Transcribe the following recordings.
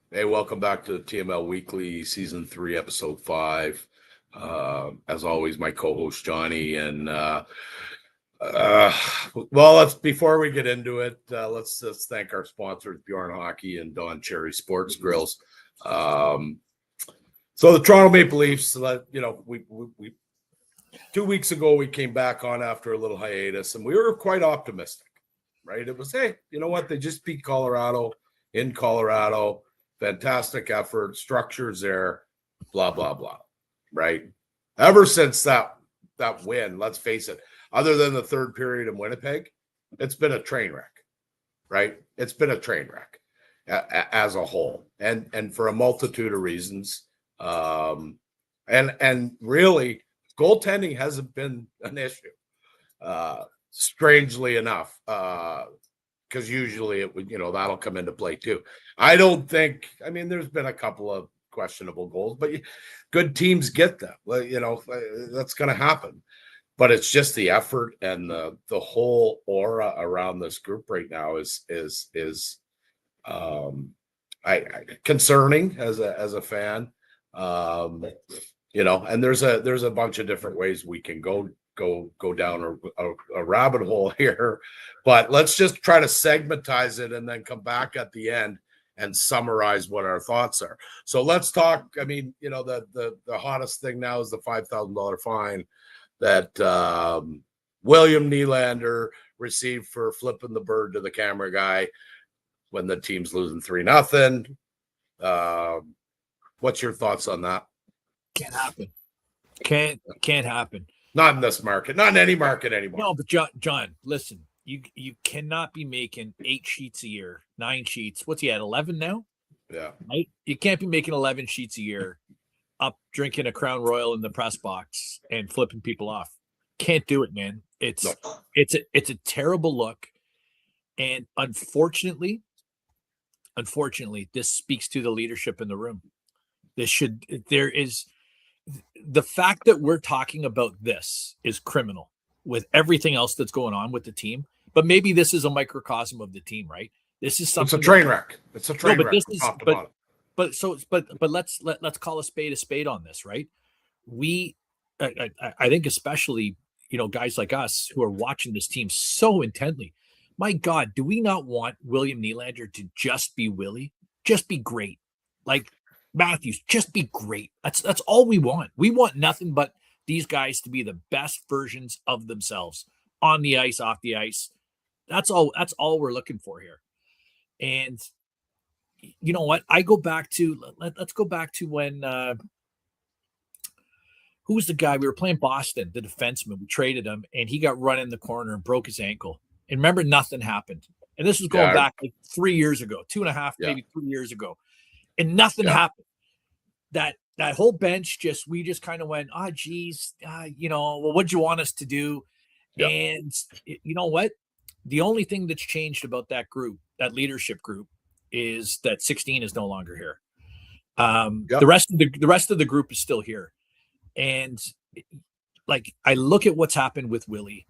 Hey, welcome back to the TML Weekly, Season 3, Episode 5. As always, my co-host Johnny. And uh, well, let's before we get into it, let's thank our sponsors, Bjorn Hockey and Don Cherry Sports Grills. Um, so the Toronto Maple Leafs, we 2 weeks ago we came back on after a little hiatus, and we were quite optimistic, right? It was, hey, you know what? They just beat Colorado in Colorado. Fantastic effort, structures there, blah, blah, blah. Right. Ever since that win, let's face it, other than the third period in Winnipeg, it's been a train wreck, right? It's been a train wreck as a whole, and for a multitude of reasons. And really, goaltending hasn't been an issue, strangely enough. Because usually it would, that'll come into play too. I don't think, there's been a couple of questionable goals, but good teams get them. That's going to happen. But it's just the effort and the whole aura around this group right now is concerning as a fan. And there's a bunch of different ways we can go down a rabbit hole here, but let's just try to segmentize it and then come back at the end and summarize what our thoughts are. So let's talk. The hottest thing now is the $5,000 fine that William Nylander received for flipping the bird to the camera guy when the team's losing 3-0. What's your thoughts on that? Can't happen. Can't happen. Not in this market, not in any market anymore. No, but John, listen, you cannot be making 8 sheets a year, 9 sheets. What's he at, 11 now? Yeah. Right? You can't be making 11 sheets a year, up drinking a Crown Royal in the press box and flipping people off. Can't do it, man. It's a terrible look. And unfortunately, this speaks to the leadership in the room. The fact that we're talking about this is criminal with everything else that's going on with the team. But maybe this is a microcosm of the team, right? This is something. It's a train wreck. It's a train wreck. But let's call a spade on this, right? I think especially, guys like us who are watching this team so intently. My God, do we not want William Nylander to just be Willie? Just be great. Like Matthews, just be great. That's all we want. We want nothing but these guys to be the best versions of themselves on the ice, off the ice. That's all we're looking for here. And you know what? Let's go back to when who was the guy? We were playing Boston, the defenseman. We traded him and he got run in the corner and broke his ankle. And remember, nothing happened. And this was going back like 3 years ago, 2.5, maybe 3 years ago. And nothing happened. That whole bench we just kind of went, geez, well, what'd you want us to do? Yep. And you know what? The only thing that's changed about that group, that leadership group, is that 16 is no longer here. The rest of the group is still here. And like, I look at what's happened with Willie.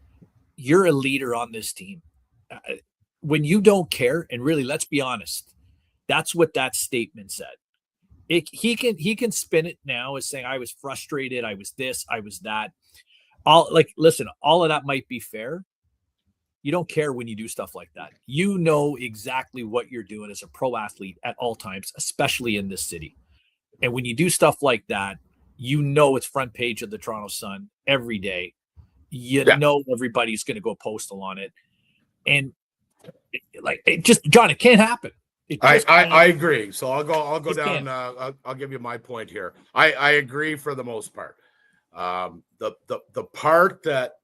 You're a leader on this team. When you don't care, and really, let's be honest, that's what that statement said. He can spin it now as saying, I was frustrated, I was this, I was that. Listen, all of that might be fair. You don't care when you do stuff like that. You know exactly what you're doing as a pro athlete at all times, especially in this city. And when you do stuff like that, it's front page of the Toronto Sun every day. Know everybody's going to go postal on it. And John, it can't happen. I agree. So I'll go down. I'll give you my point here. I agree for the most part. The part that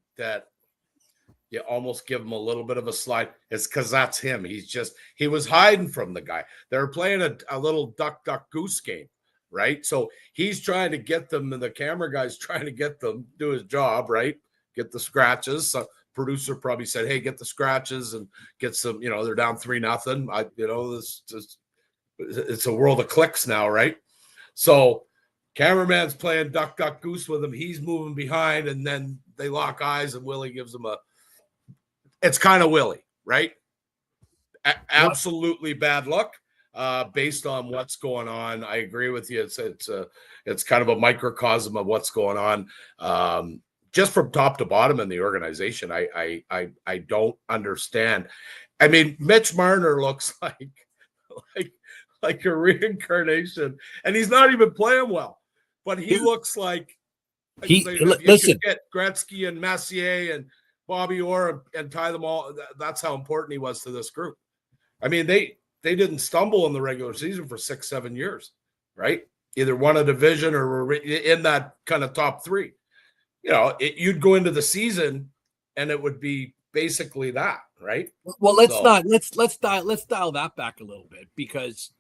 you almost give him a little bit of a slide is because that's him. He was hiding from the guy. They're playing a little duck goose game, right? So he's trying to get them, and the camera guy's trying to get them do his job, right? Get the scratches. So producer probably said, hey, get the scratches and get some, they're down 3-0. It's a world of clicks now, right? So cameraman's playing duck goose with him. He's moving behind, and then they lock eyes, and Willie gives him it's kind of Willie, right? Absolutely bad luck. based on what's going on. I agree with you. It's kind of a microcosm of what's going on. Just from top to bottom in the organization, I don't understand. I mean, Mitch Marner looks like a reincarnation, and he's not even playing well, but he looks like if you listen. could get Gretzky and Messier and Bobby Orr and tie them all. That's how important he was to this group. I mean, they didn't stumble in the regular season for 6-7 years, right? Either won a division or were in that kind of top three. You know, you'd go into the season and it would be basically that, right? Well, let's dial that back a little bit, because,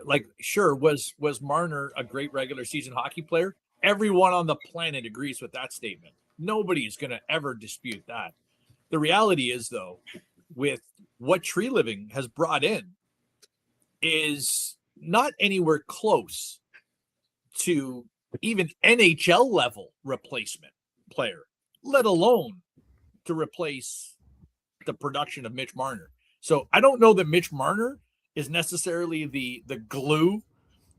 like, sure, was Marner a great regular season hockey player? Everyone on the planet agrees with that statement. Nobody's going to ever dispute that. The reality is, though, with what Tree Living has brought in, is not anywhere close to even NHL level replacement player, let alone to replace the production of Mitch Marner. So I don't know that Mitch Marner is necessarily the glue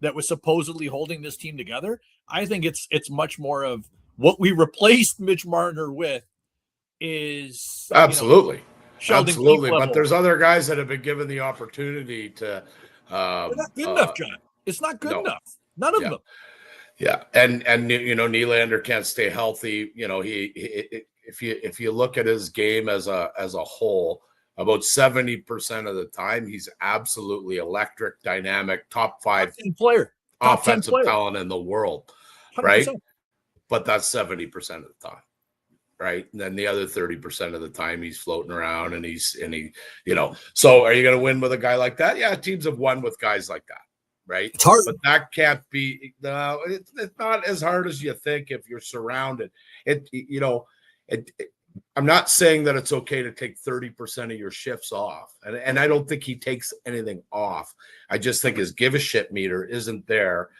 that was supposedly holding this team together. I think it's much more of what we replaced Mitch Marner with is absolutely, absolutely. But level. there's other guys that have been given the opportunity to. They're not good enough, John. It's not good enough. None of them. Yeah, and Nylander can't stay healthy. You know, if you look at his game as a whole, about 70% of the time he's absolutely electric, dynamic, top 5 player, offensive talent in the world, 100%. Right? But that's 70% of the time, right? And then the other 30% of the time he's floating around and he So are you going to win with a guy like that? Yeah, teams have won with guys like that. Right. It's hard. But that can't be. No, it's not as hard as you think if you're surrounded. I'm not saying that it's okay to take 30% of your shifts off. And I don't think he takes anything off. I just think his give a shit meter isn't there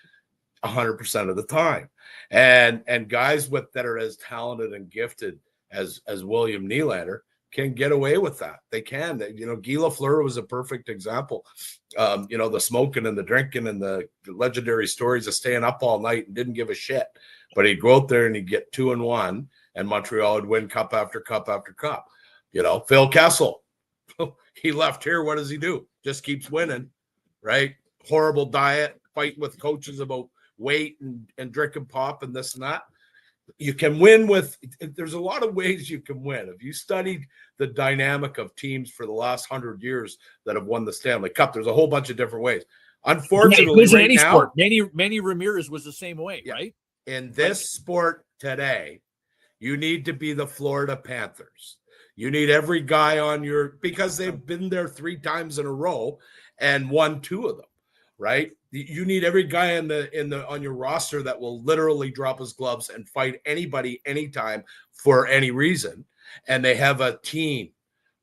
100% of the time. And guys that are as talented and gifted as William Nylander can get away with that. They can. Guy Lafleur was a perfect example. The smoking and the drinking and the legendary stories of staying up all night and didn't give a shit. But he'd go out there and he'd get 2-1, and Montreal would win cup after cup after cup. Phil Kessel, he left here. What does he do? Just keeps winning, right? Horrible diet, fighting with coaches about weight and drinking pop and this and that. You can win there's a lot of ways you can win. If you studied the dynamic of teams for the last 100 years that have won the Stanley Cup, there's a whole bunch of different ways. Unfortunately, right now, sport. Manny Ramirez was the same way, right? In this sport today, you need to be the Florida Panthers. You need every guy because they've been there 3 times in a row and won 2 of them, right? You need every guy on your roster that will literally drop his gloves and fight anybody anytime for any reason. And they have a team,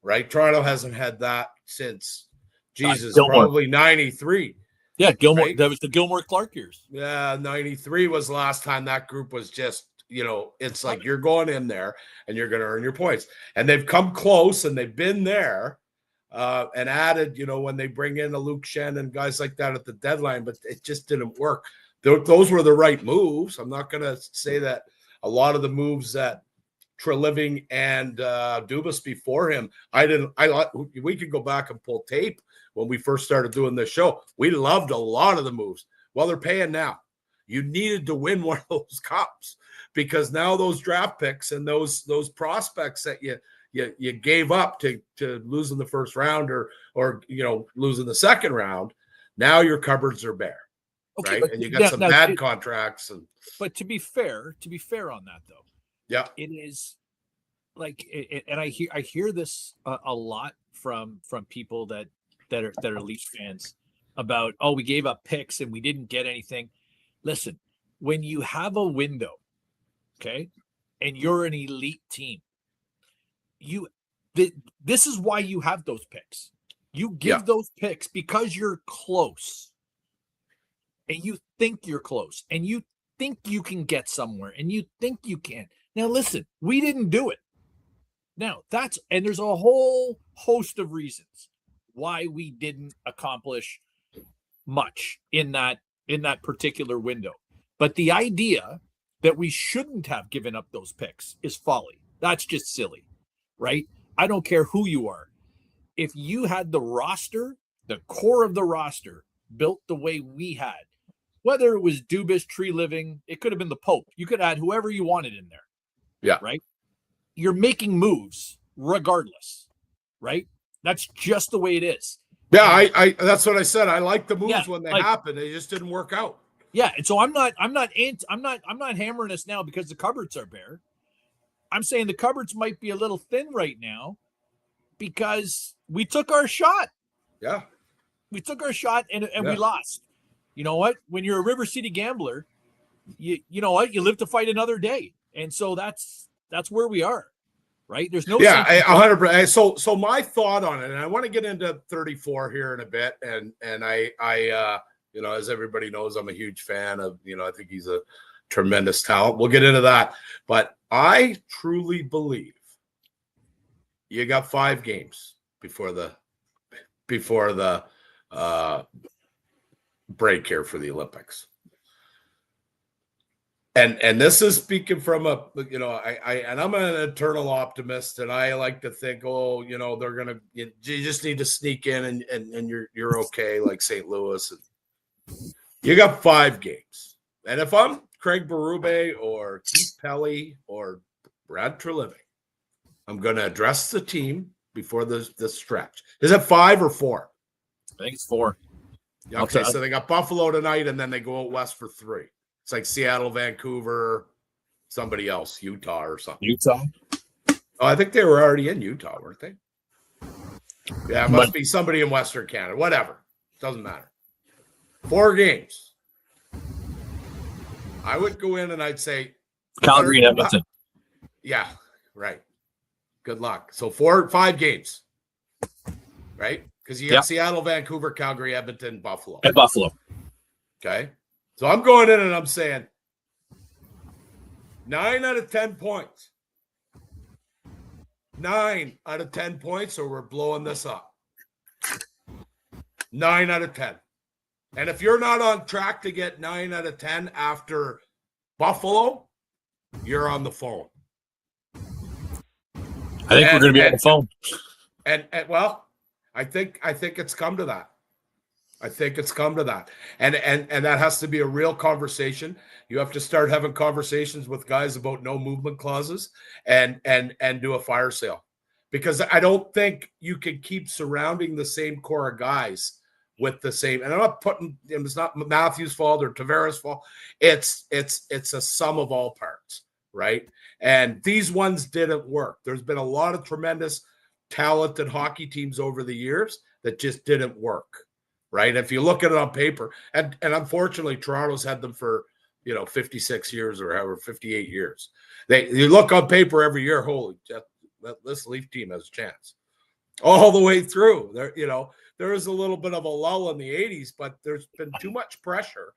right? Toronto hasn't had that since probably 93. Yeah, Gilmore. Right? That was the Gilmore Clark years. Yeah, 93 was the last time that group was just, it's like you're going in there and you're going to earn your points. And they've come close and they've been there. And added, when they bring in a Luke Shen and guys like that at the deadline, but it just didn't work. Those were the right moves. I'm not going to say that a lot of the moves that Treliving and Dubas before him, we could go back and pull tape when we first started doing this show. We loved a lot of the moves. Well, they're paying now. You needed to win one of those cups because now those draft picks and those prospects that you gave up to losing the first round or losing the second round. Now your cupboards are bare, okay, right? And you got some bad contracts. But to be fair on that though, yeah, it is like, and I hear this a lot from people that are Leafs fans about, we gave up picks and we didn't get anything. Listen, when you have a window, okay, and you're an elite team, this is why you have those picks. You give those picks because you're close and you think you're close and you think you can get somewhere and you think you can. Now, listen, we didn't do it. Now there's a whole host of reasons why we didn't accomplish much in that particular window. But the idea that we shouldn't have given up those picks is folly. That's just silly, right? I don't care who you are. If you had the roster, the core of the roster built the way we had, whether it was Dubas, Tree Living, it could have been the Pope. You could add whoever you wanted in there. Yeah. Right? You're making moves regardless, right? That's just the way it is. Yeah, I that's what I said. I like the moves when they happen. They just didn't work out. Yeah, and so I'm not hammering us now because the cupboards are bare. I'm saying the cupboards might be a little thin right now because we took our shot. Yeah. We took our shot and we lost. You know what? When you're a River City gambler, you know what? You live to fight another day. And so that's where we are. Right? There's no 100%. So my thought on it, and I want to get into 34 here in a bit, and I you know, as everybody knows, I'm a huge fan of, you know, I think he's a tremendous talent. We'll get into that. But I truly believe you got 5 games before the break here for the Olympics. And this is speaking from a, you know, I'm an eternal optimist, and I like to think, oh, you know, they're gonna, you just need to sneak in and you're okay, like St. Louis. You got 5 games, and if I'm Craig Berube or Keith Pelly or Brad Treliving, I'm going to address the team before the stretch. Is it 5 or 4? I think it's 4. Okay, so they got Buffalo tonight, and then they go out west for 3. It's like Seattle, Vancouver, somebody else, Utah or something. Utah? Oh, I think they were already in Utah, weren't they? Yeah, it must be somebody in Western Canada. Whatever. Doesn't matter. 4 games. I would go in and I'd say Calgary and Edmonton. Yeah, right. Good luck. So 5 games. Right? Because you got Seattle, Vancouver, Calgary, Edmonton, Buffalo. And Buffalo. Okay. So I'm going in and I'm saying 9 out of 10 points. 9 out of 10 points, or we're blowing this up. 9 out of 10. And if you're not on track to get 9 out of 10 after Buffalo, you're on the phone. I think we're going to be on the phone. And well, I think it's come to that. I think it's come to that. And that has to be a real conversation. You have to start having conversations with guys about no movement clauses and do a fire sale. Because I don't think you can keep surrounding the same core of guys with the same, and I'm not putting, it's not Matthews' fault or Tavares' fault. It's a sum of all parts, right? And these ones didn't work. There's been a lot of tremendous talented hockey teams over the years that just didn't work. Right. If you look at it on paper, and unfortunately, Toronto's had them for, 56 years or however, 58 years. You look on paper every year, holy, this Leaf team has a chance all the way through. There was a little bit of a lull in the 80s, but there's been too much pressure.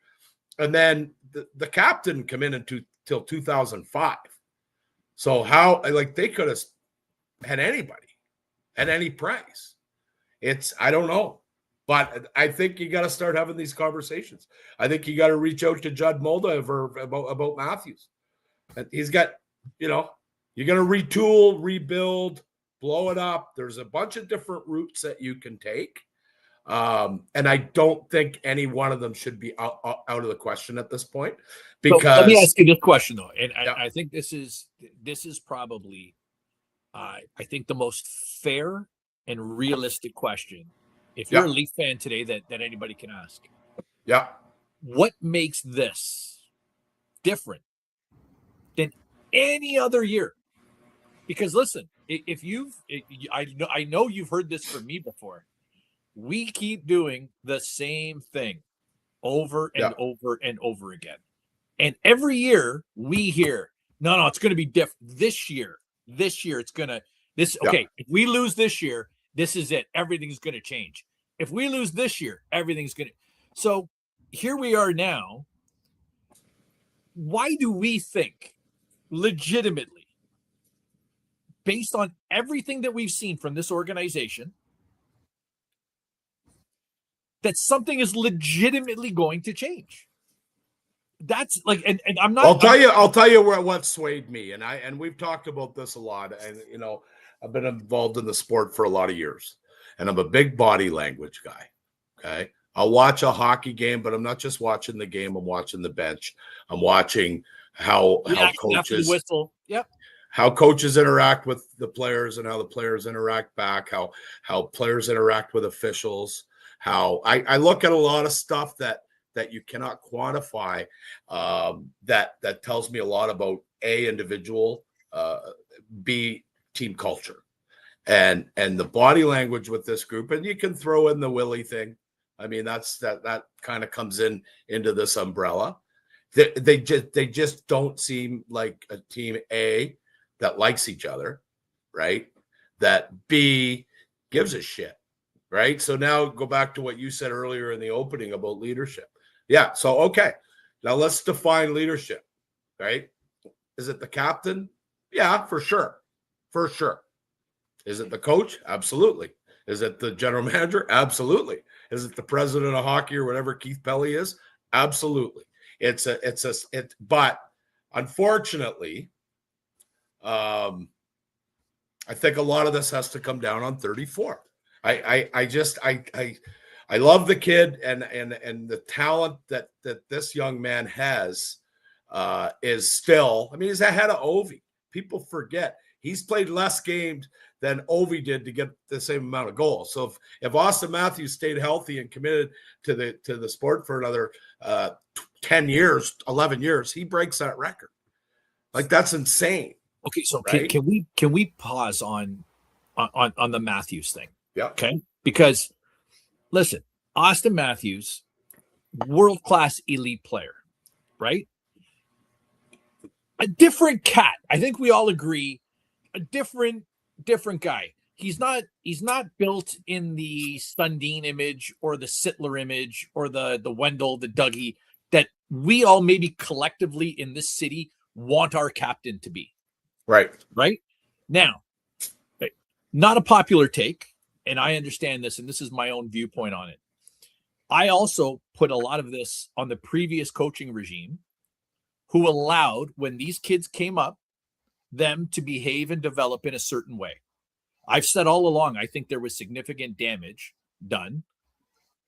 And then the cap didn't come in until 2005. So how, they could have had anybody at any price. I don't know. But I think you got to start having these conversations. I think you got to reach out to Judd Moldaver about Matthews. He's got, you're going to retool, rebuild, blow it up. There's a bunch of different routes that you can take. And I don't think any one of them should be out of the question at this point. Because let me ask you this question, though. And I think this is probably, I think, the most fair and realistic question. If you're a Leaf fan today that anybody can ask. Yeah. What makes this different than any other year? Because listen, I know you've heard this from me before. We keep doing the same thing over and over and over again. And every year we hear, no, it's going to be different this year. It's going to okay, if we lose this year, this is it. Everything's going to change. If we lose this year, everything's going to. So here we are now. Why do we think, legitimately, based on everything that we've seen from this organization, that something is legitimately going to change. That's like, and I'm not. I'll tell you what swayed me, and we've talked about this a lot, and I've been involved in the sport for a lot of years, and I'm a big body language guy. Okay, I'll watch a hockey game, but I'm not just watching the game. I'm watching the bench. I'm watching how coaches whistle. Yep. How coaches interact with the players and how the players interact back. How players interact with officials. How I look at a lot of stuff that you cannot quantify, that tells me a lot about A, individual, B, team culture, and the body language with this group. And you can throw in the Willie thing. I mean, that kind of comes into this umbrella. They just don't seem like a team A that likes each other, right? That B gives a shit, right? So now go back to what you said earlier in the opening about leadership. Yeah. So, okay. Now let's define leadership, right? Is it the captain? Yeah, for sure. For sure. Is it the coach? Absolutely. Is it the general manager? Absolutely. Is it the president of hockey or whatever Keith Pelly is? Absolutely. But unfortunately, I think a lot of this has to come down on 34. I love the kid and the talent that this young man has is still. I mean, he's ahead of Ovi. People forget he's played less games than Ovi did to get the same amount of goals. So if Austin Matthews stayed healthy and committed to the sport for another 10 years, 11 years, he breaks that record. Like, that's insane. Okay, so right? can we pause on the Matthews thing? Yeah. Okay, because listen, Austin Matthews, world-class elite player, right? A different cat. I think we all agree. A different guy. He's not built in the Sundin image or the Sittler image or the Wendell, the Dougie that we all maybe collectively in this city want our captain to be. Right. Now, not a popular take, and I understand this, and this is my own viewpoint on it. I also put a lot of this on the previous coaching regime, who allowed, when these kids came up, them to behave and develop in a certain way. I've said all along, I think there was significant damage done.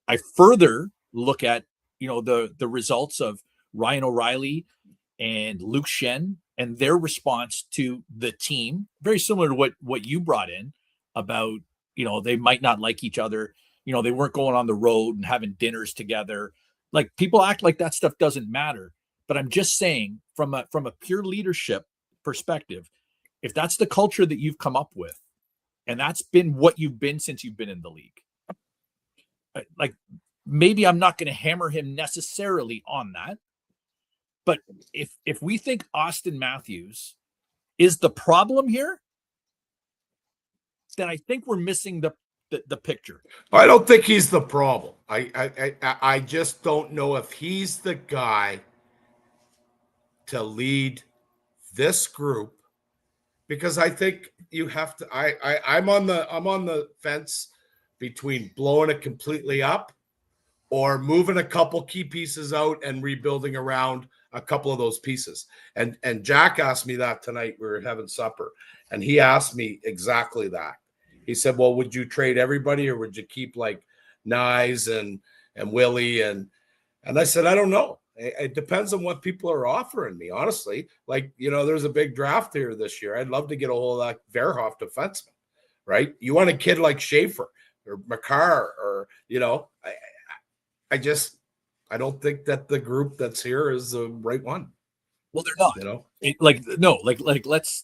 I further look at, the results of Ryan O'Reilly and Luke Shen and their response to the team, very similar to what you brought in about, they might not like each other. They weren't going on the road and having dinners together. Like, people act like that stuff doesn't matter. But I'm just saying, from a pure leadership perspective, if that's the culture that you've come up with, and that's been what you've been since you've been in the league, like, maybe I'm not going to hammer him necessarily on that. But if we think Austin Matthews is the problem here, then I think we're missing the picture. I don't think he's the problem. I just don't know if he's the guy to lead this group, because I think you have to. I'm on the fence between blowing it completely up or moving a couple key pieces out and rebuilding around a couple of those pieces. And Jack asked me that tonight. We were having supper, and he asked me exactly that. He said, well, would you trade everybody, or would you keep like Nyes and Willie? And I said, I don't know. It depends on what people are offering me, honestly. Like, there's a big draft here this year. I'd love to get a hold of that Verhoff defenseman, right? You want a kid like Schaefer or Makar, or, I don't think that the group that's here is the right one. Well, they're not.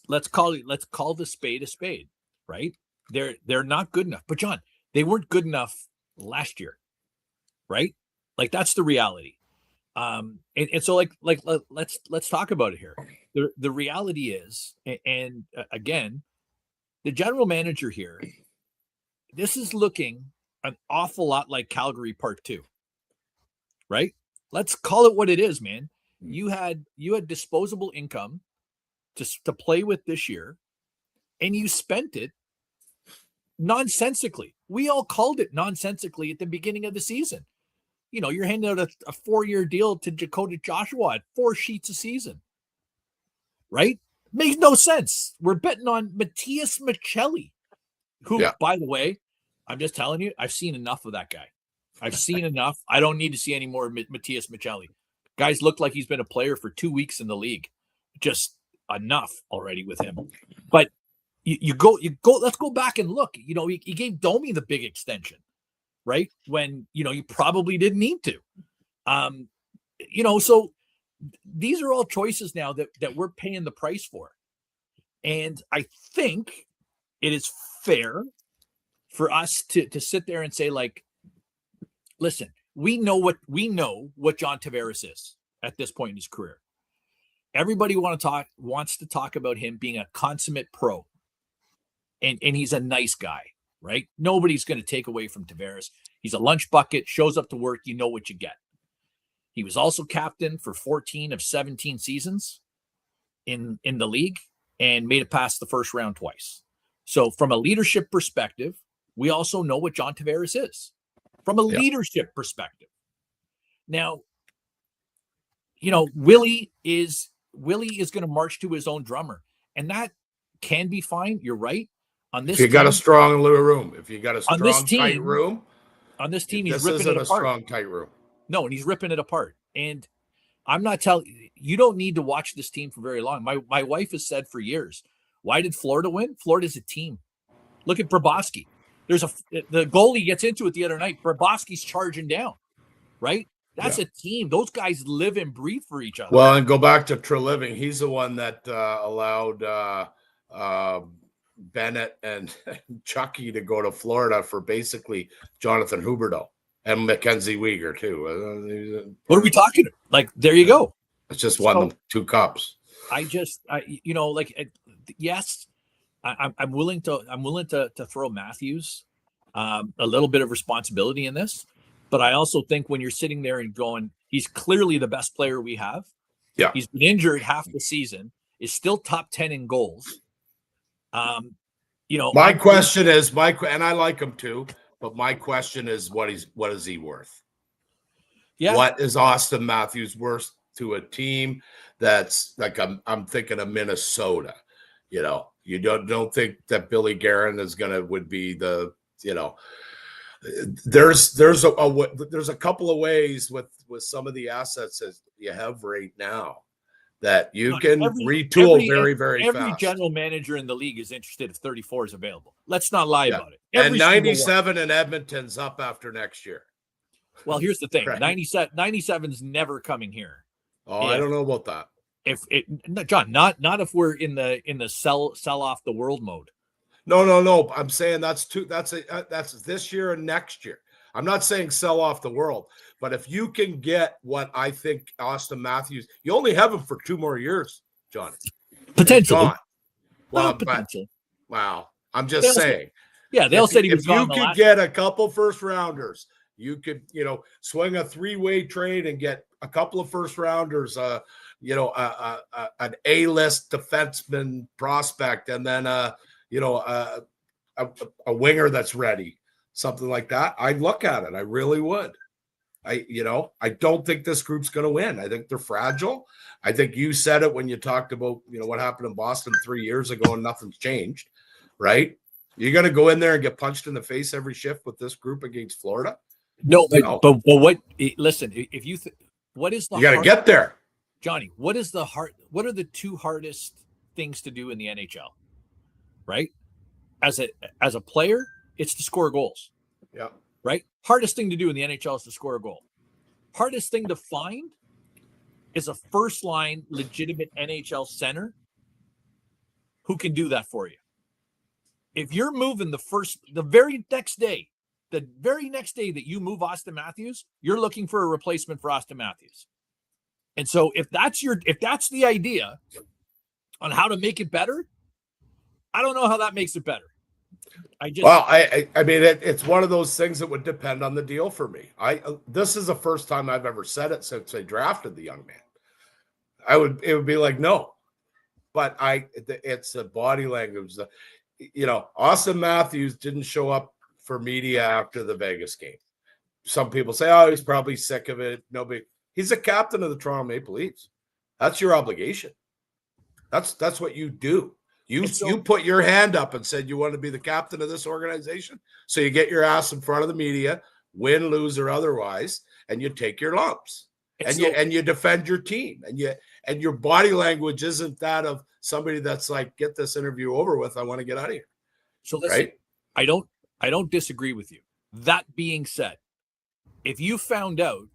Let's call the spade a spade, right? They're not good enough. But John, they weren't good enough last year, right? Like, that's the reality. And so let's talk about it here. The reality is, and again, the general manager here, this is looking an awful lot like Calgary Part 2, right? Let's call it what it is, man. You had disposable income to play with this year, and you spent it nonsensically. We all called it nonsensically at the beginning of the season. You're handing out a 4-year deal to Dakota Joshua at 4 sheets a season, right? Makes no sense. We're betting on Matias Maccelli, who, by the way, I'm just telling you, I've seen enough of that guy. I've seen enough. I don't need to see any more Matias Maccelli. Guys look like he's been a player for 2 weeks in the league. Just enough already with him. But you go. Let's go back and look. He gave Domi the big extension, right? When you probably didn't need to. So these are all choices now that we're paying the price for, and I think it is fair for us to sit there and say, like, listen, we know what John Tavares is at this point in his career. Everybody wants to talk about him being a consummate pro. And he's a nice guy, right? Nobody's going to take away from Tavares. He's a lunch bucket, shows up to work, you know what you get. He was also captain for 14 of 17 seasons in the league and made it past the first round twice. So from a leadership perspective, we also know what John Tavares is. From a leadership perspective. Now, Willie is going to march to his own drummer, and that can be fine. You're right. On this, if you got a strong room, if you got a strong tight room, on this team, he's ripping it apart. Strong tight room. No, and he's ripping it apart. And I'm not telling you, don't need to watch this team for very long. My wife has said for years, why did Florida win? Florida's a team. Look at Bobrovsky. The goalie gets into it the other night. Bobrovsky's charging down, right? That's a team. Those guys live and breathe for each other. Well, and go back to Treliving. He's the one that allowed Bennett and Chucky to go to Florida for basically Jonathan Huberdeau and Mackenzie Weegar too. What are we talking about? Like, there you go. It's just won them 2 cups. Yes, I'm willing to throw Matthews a little bit of responsibility in this, but I also think when you're sitting there and going, he's clearly the best player we have. Yeah, he's been injured half the season, is still top 10 in goals. My question is, and I like him too, but my question is, what is he worth? Yeah, what is Austin Matthews worth to a team that's like I'm thinking of Minnesota? You don't think that Billy Guerin would be the there's a couple of ways with some of the assets that you have right now that you can retool very, very fast. Every general manager in the league is interested if 34 is available. Let's not lie about it. And 97 in Edmonton's up after next year. Well, here's the thing. Right. 97's never coming here. Oh, I don't know about that. John, not if we're in the sell off the world mode. No. I'm saying that's this year and next year. I'm not saying sell off the world, but if you can get what I think Austin Matthews, you only have him for 2 more years, John. Potentially. Well, potential. Wow. I'm just saying. They'll say he was gone. If you could get a couple first rounders, you could, swing a 3-way trade and get a couple of first rounders, an A-list defenseman prospect, and then a winger that's ready. Something like that, I'd look at it. I really would. I don't think this group's going to win. I think they're fragile. I think you said it when you talked about, what happened in Boston 3 years ago and nothing's changed, right? You're going to go in there and get punched in the face every shift with this group against Florida? No. But what? Listen, if you what is the you got to get there, Johnny? What are the 2 hardest things to do in the NHL? Right? As a player, it's to score goals. Yeah. Right? Hardest thing to do in the NHL is to score a goal. Hardest thing to find is a first line legitimate NHL center who can do that for you. If you're moving the very next day that you move Austin Matthews, you're looking for a replacement for Austin Matthews. And so if that's the idea on how to make it better, I don't know how that makes it better. I mean, it's one of those things that would depend on the deal for me. This is the first time I've ever said it since they drafted the young man. It would be like, no, but it's the body language. Austin Matthews didn't show up for media after the Vegas game. Some people say, oh, he's probably sick of it. Nobody. He's the captain of the Toronto Maple Leafs. That's your obligation. That's what you do. You put your hand up and said you want to be the captain of this organization. So you get your ass in front of the media, win, lose, or otherwise, and you take your lumps. And you defend your team. And your body language isn't that of somebody that's like, get this interview over with. I want to get out of here. So listen, right? I don't disagree with you. That being said, if you found out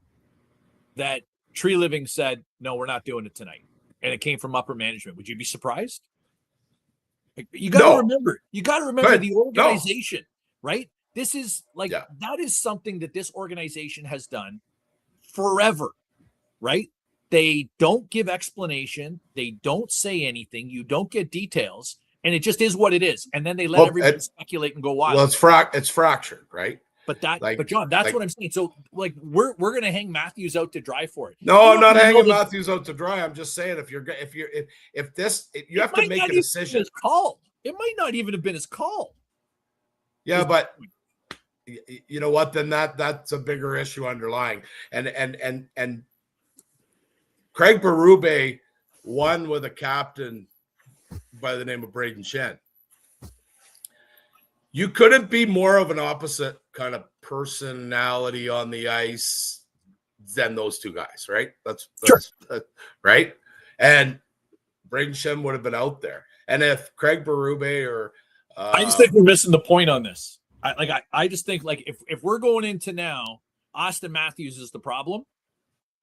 that Tree Living said, no, we're not doing it tonight, and it came from upper management, would you be surprised? You got to remember the organization, right? This is that is something that this organization has done forever, right? They don't give explanation. They don't say anything. You don't get details, and it just is what it is. And then they let everybody speculate and go wild. Well, it's fractured, right? But John, that's what I'm saying. So we're gonna hang Matthews out to dry for it. No, I'm not hanging Matthews out to dry. I'm just saying if you have to make a decision. His call. It might not even have been his call. Yeah, but you know what? Then that's a bigger issue underlying. And Craig Berube won with a captain by the name of Braden Shen. You couldn't be more of an opposite kind of personality on the ice than those two guys, right? That's right. And Braden Shen would have been out there. And if Craig Berube or I just think we're missing the point on this. I just think if we're going into now, Austin Matthews is the problem.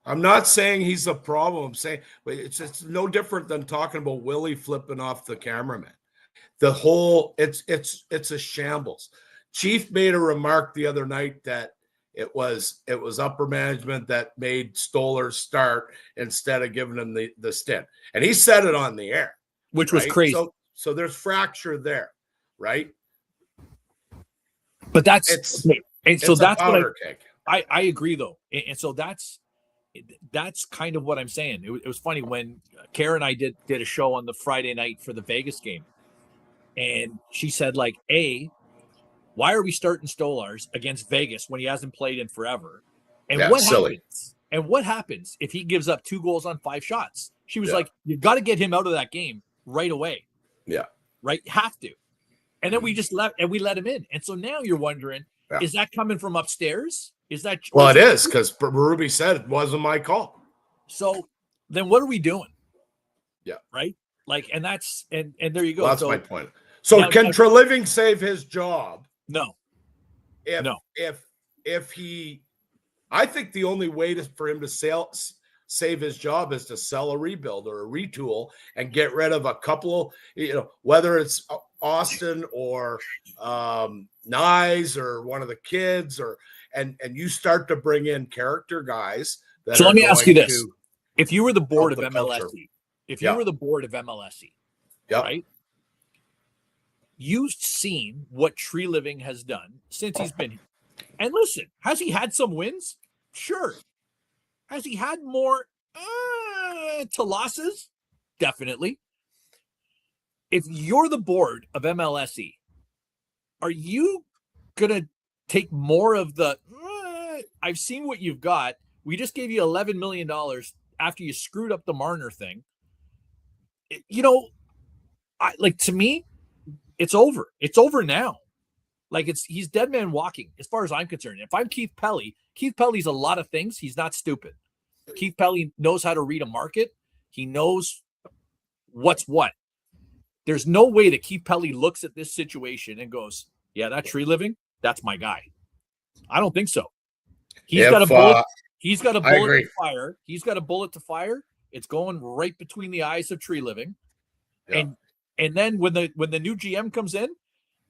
I'm not saying he's the problem. I'm saying it's no different than talking about Willie flipping off the cameraman. The whole it's a shambles. Chief made a remark the other night that it was upper management that made Stoller start instead of giving him the stint, and he said it on the air, which was crazy. So there's fracture there, right? But that's what I agree though, and so that's kind of what I'm saying. It was funny when Karen and I did a show on the Friday night for the Vegas game. And she said, why are we starting Stolarz against Vegas when he hasn't played in forever? And what happens if he gives up 2 goals on 5 shots? She was like, you've got to get him out of that game right away. Yeah. Right? Have to. And then we let him in. And so now you're wondering, is that coming from upstairs? Is that it is, because Berube said it wasn't my call. So then what are we doing? Yeah. Right? And that's and there you go. Well, that's my point. So can Treliving save his job? No. If he, I think the only way for him to save his job is to sell a rebuild or a retool and get rid of a couple, whether it's Austin or Nyes or one of the kids and you start to bring in character guys. So let me ask you this. If you were the board of MLSE, right? You've seen what Tree Living has done since he's been here. And listen, has he had some wins? Sure. Has he had more to losses? Definitely. If you're the board of MLSE, are you going to take more of the, I've seen what you've got. We just gave you $11 million after you screwed up the Marner thing. To me, it's over. It's over now. He's dead man walking as far as I'm concerned. If I'm Keith Pelly's a lot of things. He's not stupid. Keith Pelly knows how to read a market. He knows what's what. There's no way that Keith Pelly looks at this situation and goes, yeah, that Tree Living, that's my guy. I don't think so. He's got a bullet. He's got a bullet to fire. He's got a bullet to fire. It's going right between the eyes of Tree Living. Yeah. And then when the new GM comes in,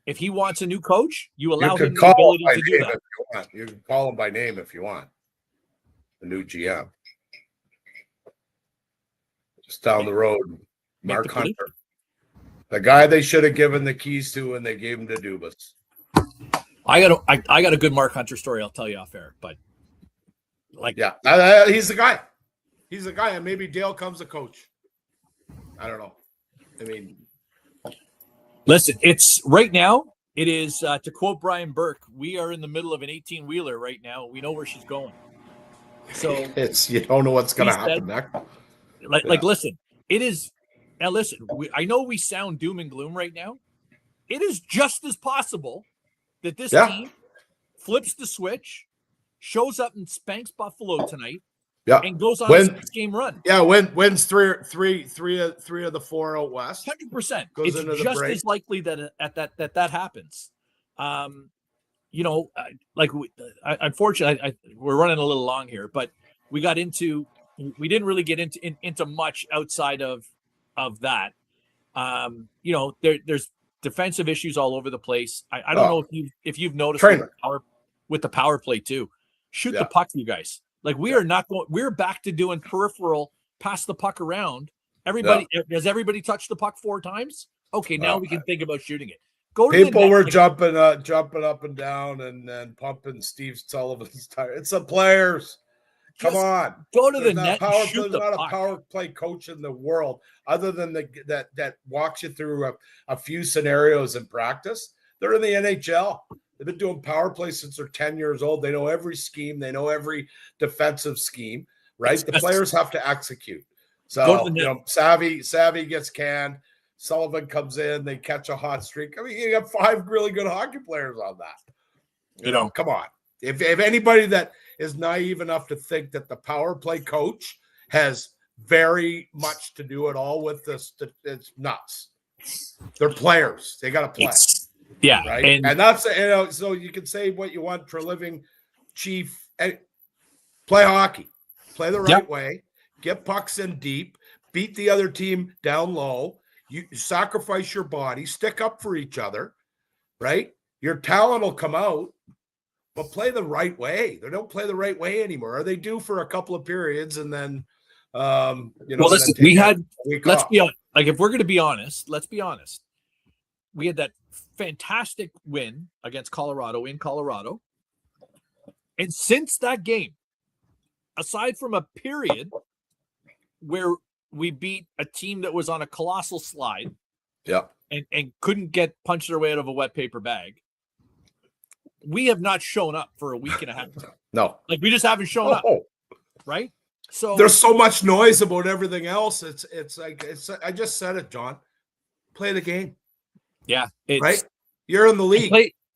if he wants a new coach, you allow him the ability to do that. You can call him by name if you want. The new GM. Just down the road, Mark Hunter. The guy they should have given the keys to, and they gave him to Dubas. I got a good Mark Hunter story I'll tell you off air, but he's the guy. He's the guy, and maybe Dale comes a coach. I don't know. I mean, Listen, it's right now. It is to quote Brian Burke. We are in the middle of an 18-wheeler right now. We know where she's going. So it's you don't know what's going to happen next. Listen, it is. Now, listen. I know we sound doom and gloom right now. It is just as possible that this team flips the switch, shows up and spanks Buffalo tonight, and goes on a 6-game run. Yeah, wins three of the 4 out west. 100%. It's just as likely that happens. Unfortunately, we're running a little long here, but we didn't really get into much outside of that. There's defensive issues all over the place. I don't know if you've noticed with the power play too. Shoot the puck, you guys. Like are not going. We're back to doing peripheral, pass the puck around. Has everybody touched the puck 4 times? Okay, now we can think about shooting it. People were jumping up and down and pumping Steve Sullivan's tire. It's the players. Come on, go to the net. There's not a power play coach in the world other than that walks you through a few scenarios in practice. They're in the NHL. They've been doing power play since they're 10 years old. They know every scheme. They know every defensive scheme. Right? The players have to execute. So Savvy gets canned. Sullivan comes in. They catch a hot streak. I mean, you got 5 really good hockey players on that. Come on. If anybody that is naive enough to think that the power play coach has very much to do at all with this, it's nuts. They're players. They got to play. Right. And that's, so you can say what you want for a living, Chief. Play hockey. Play the right way. Get pucks in deep. Beat the other team down low. You sacrifice your body. Stick up for each other. Right. Your talent will come out. But play the right way. They don't play the right way anymore. Or they do for a couple of periods, and then, listen, let's be honest. Like, if we're going to be honest, let's be honest. We had that fantastic win against Colorado in Colorado. And since that game, aside from a period where we beat a team that was on a colossal slide and couldn't get punched their way out of a wet paper bag, we have not shown up for a week and a half. No. Like, we just haven't shown up. Right? So there's so much noise about everything else. It's like I just said it, John. Play the game. Yeah. Right? You're in the league.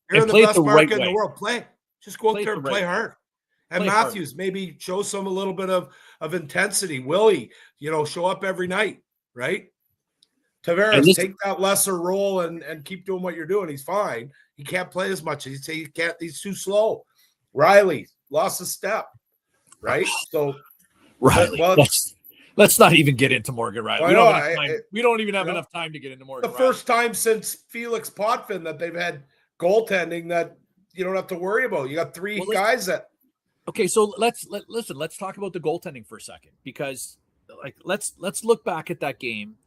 You're in the best market in the world. Play. Just go out there and play hard. And Matthews, maybe show some a little bit of intensity. Willie, show up every night, right? Tavares, take that lesser role and keep doing what you're doing. He's fine. He can't play as much. He's too slow. Riley lost a step, right? So Riley, let's not even get into Morgan Riley. We don't even have enough time to get into Morgan Riley. The first time since Felix Potvin that they've had goaltending that you don't have to worry about. You got 3 guys that. Okay, so let's talk about the goaltending for a second, because let's look back at that game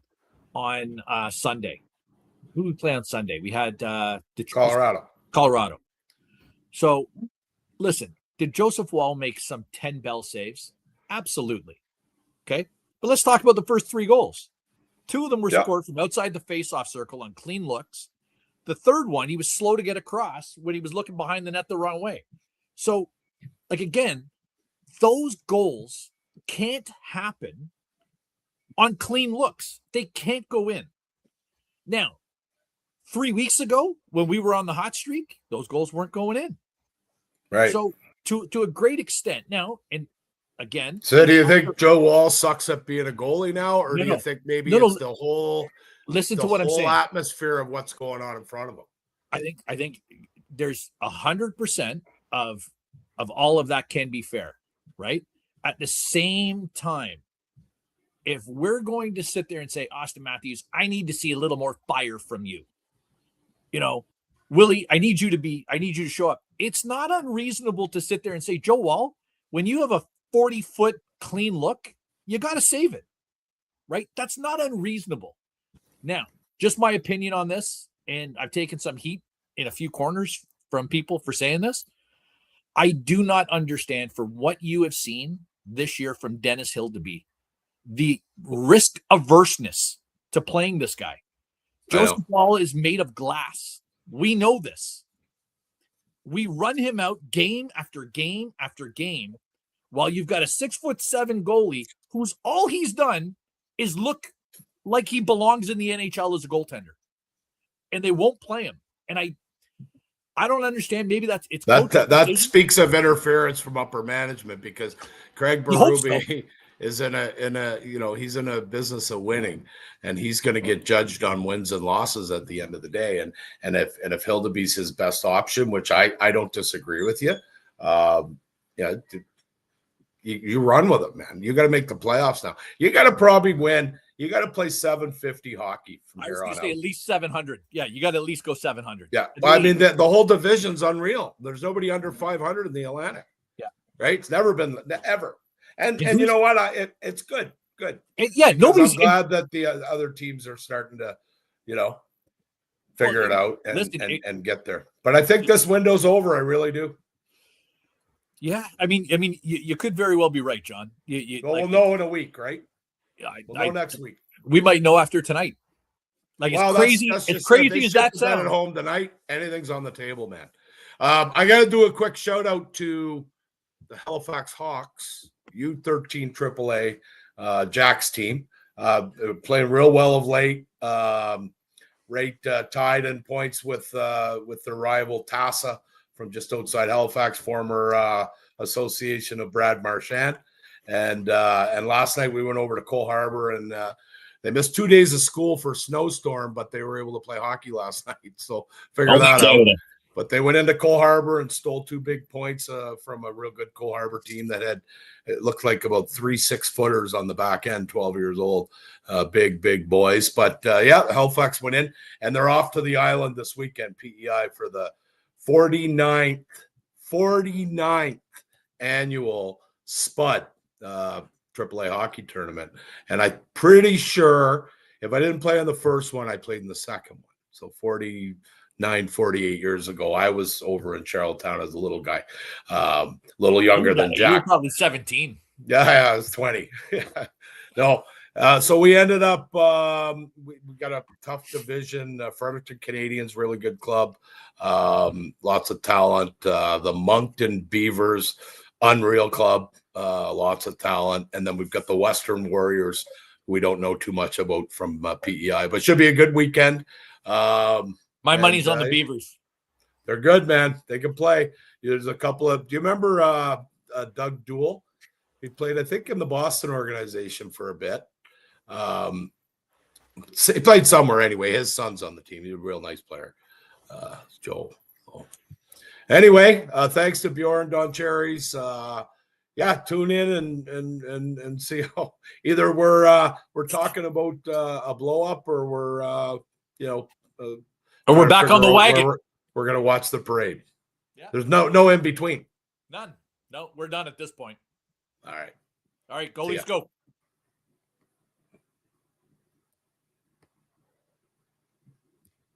on Sunday. Who did we play on Sunday? We had Colorado. So, listen, did Joseph Woll make some 10 bell saves? Absolutely. Okay, but let's talk about the first 3 goals. 2 of them were scored from outside the face-off circle on clean looks. The third one, he was slow to get across when he was looking behind the net the wrong way. So, again, those goals can't happen on clean looks. They can't go in. Now, 3 weeks ago, when we were on the hot streak, those goals weren't going in. Right. So to a great extent now, and again. So do you think Joe Woll sucks at being a goalie now? Or do you think maybe it's the whole atmosphere of what's going on in front of him? I think there's 100% of all of that can be fair, right? At the same time, if we're going to sit there and say, Austin Matthews, I need to see a little more fire from you. Willie, I need you to show up. It's not unreasonable to sit there and say, Joe Woll, when you have a 40-foot clean look, you got to save it, right? That's not unreasonable. Now, just my opinion on this, and I've taken some heat in a few corners from people for saying this. I do not understand, for what you have seen this year from Dennis Hildeby, the risk averseness to playing this guy. Joseph Woll is made of glass. We know this. We run him out game after game after game while you've got a 6'7" goalie who's all he's done is look like he belongs in the NHL as a goaltender. And they won't play him. And I don't understand. Maybe that speaks of interference from upper management, because Craig Berube is in a he's in a business of winning, and he's going to get judged on wins and losses at the end of the day. And if Hildeby's his best option, which I don't disagree with you, you run with it, man. You got to make the playoffs now. You got to probably win. You got to play 750 hockey from here on out. I was going to say at least 700. Yeah, you got to at least go 700. Yeah, well, I mean the whole division's unreal. There's nobody under 500 in the Atlantic. Yeah, right. It's never been ever. And you know what? It's good. Nobody's. I'm glad that the other teams are starting to, figure it out and get there. But I think this window's over. I really do. Yeah, I mean, you could very well be right, John. We'll know in a week, right? We'll know next week. We might know after tonight. As crazy as that sounds. At home tonight, anything's on the table, man. I got to do a quick shout out to the Halifax Hawks, U13 AAA, Jack's team, playing real well of late. Tied in points with their rival Tassa from just outside Halifax, former association of Brad Marchand. And last night we went over to Cole Harbor, and they missed 2 days of school for a snowstorm, but they were able to play hockey last night. So figure that out. But they went into Cole Harbor and stole 2 big points from a real good Cole Harbor team that it looked like about 3 6-footers on the back end, 12 years old, big boys. But Halifax went in, and they're off to the island this weekend, PEI, for the 49th annual Spud AAA hockey tournament. And I'm pretty sure if I didn't play on the first one, I played in the second one. So 48 years ago, I was over in Charlottetown as a little guy, little younger than Jack. You were probably 17. Yeah, I was 20. No. So we ended up, we got a tough division. Fredericton Canadians, really good club. Lots of talent. The Moncton Beavers, unreal club. Lots of talent. And then we've got the Western Warriors, who we don't know too much about from PEI, but should be a good weekend. My money's on the Beavers. They're good, man. They can play. There's a couple of, do you remember Doug Duell? He played, I think, in the Boston organization for a bit. He played somewhere anyway. His son's on the team. He's a real nice player, Joe. Anyway, thanks to Bjorn Don Cherries. Tune in and see how either we're talking about a blow up, or we're we're back on the wagon. We're gonna watch the parade. Yeah. There's no in between. None. No, we're done at this point. All right. Goalies go.